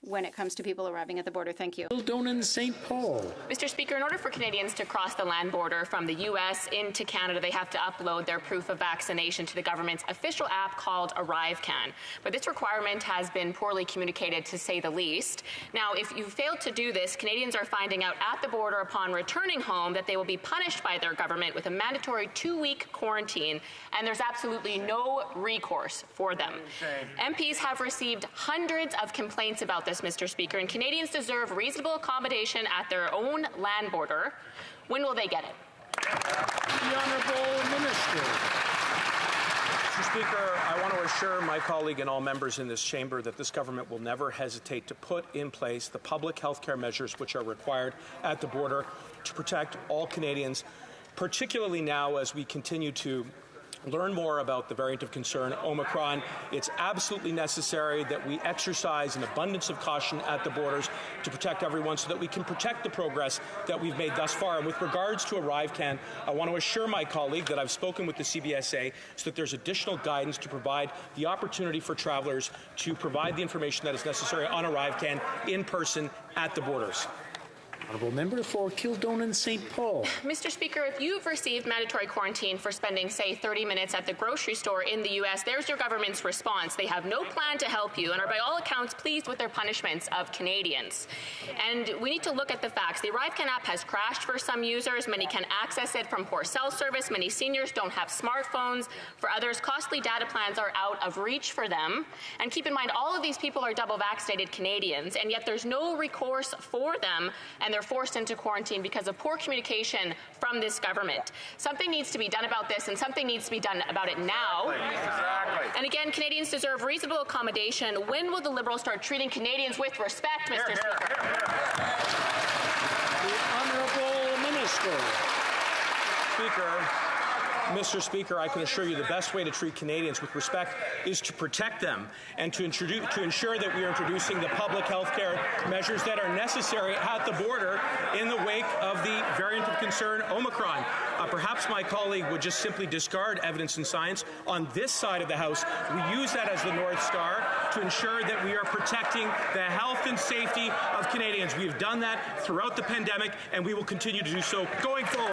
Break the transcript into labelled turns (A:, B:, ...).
A: when it comes to people arriving at the border. Thank you.
B: Kildonan, St. Paul.
C: Mr. Speaker, in order for Canadians to cross the land border from the U.S. into Canada, they have to upload their proof of vaccination to the government's official app called ArriveCan. But this requirement has been poorly communicated, to say the least. Now, if you fail to do this, Canadians are finding out at the border upon returning home that they will be punished by their government with a mandatory 2-week quarantine, and there's absolutely no recourse for them. MPs have received hundreds of complaints about this, Mr. Speaker, and Canadians deserve reasonable accommodation at their own land border. When will they get it?
B: The Honourable Minister.
D: Mr. Speaker, I want to assure my colleague and all members in this chamber that this government will never hesitate to put in place the public health care measures which are required at the border to protect all Canadians, particularly now as we continue to learn more about the variant of concern, Omicron. It's absolutely necessary that we exercise an abundance of caution at the borders to protect everyone so that we can protect the progress that we've made thus far. And with regards to ArriveCan, I want to assure my colleague that I've spoken with the CBSA so that there's additional guidance to provide the opportunity for travelers to provide the information that is necessary on ArriveCan in person at the borders.
B: Honourable Member for Kildonan, St. Paul.
C: Mr. Speaker, if you've received mandatory quarantine for spending, say, 30 minutes at the grocery store in the U.S., there's your government's response. They have no plan to help you and are by all accounts pleased with their punishments of Canadians. And we need to look at the facts. The ArriveCan app has crashed for some users. Many can access it from poor cell service. Many seniors don't have smartphones. For others, costly data plans are out of reach for them. And keep in mind, all of these people are double vaccinated Canadians, and yet there's no recourse for them, and they're forced into quarantine because of poor communication from this government. Something needs to be done about this, and something needs to be done about it now. Exactly. And again, Canadians deserve reasonable accommodation. When will the Liberals start treating Canadians with respect, Mr. Speaker?
B: The Honourable Minister.
D: Mr. Speaker, I can assure you the best way to treat Canadians with respect is to protect them and to ensure that we are introducing the public health care measures that are necessary at the border in the wake of the variant of concern, Omicron. Perhaps my colleague would just simply discard evidence and science on this side of the House. We use that as the North Star to ensure that we are protecting the health and safety of Canadians. We have done that throughout the pandemic, and we will continue to do so going forward.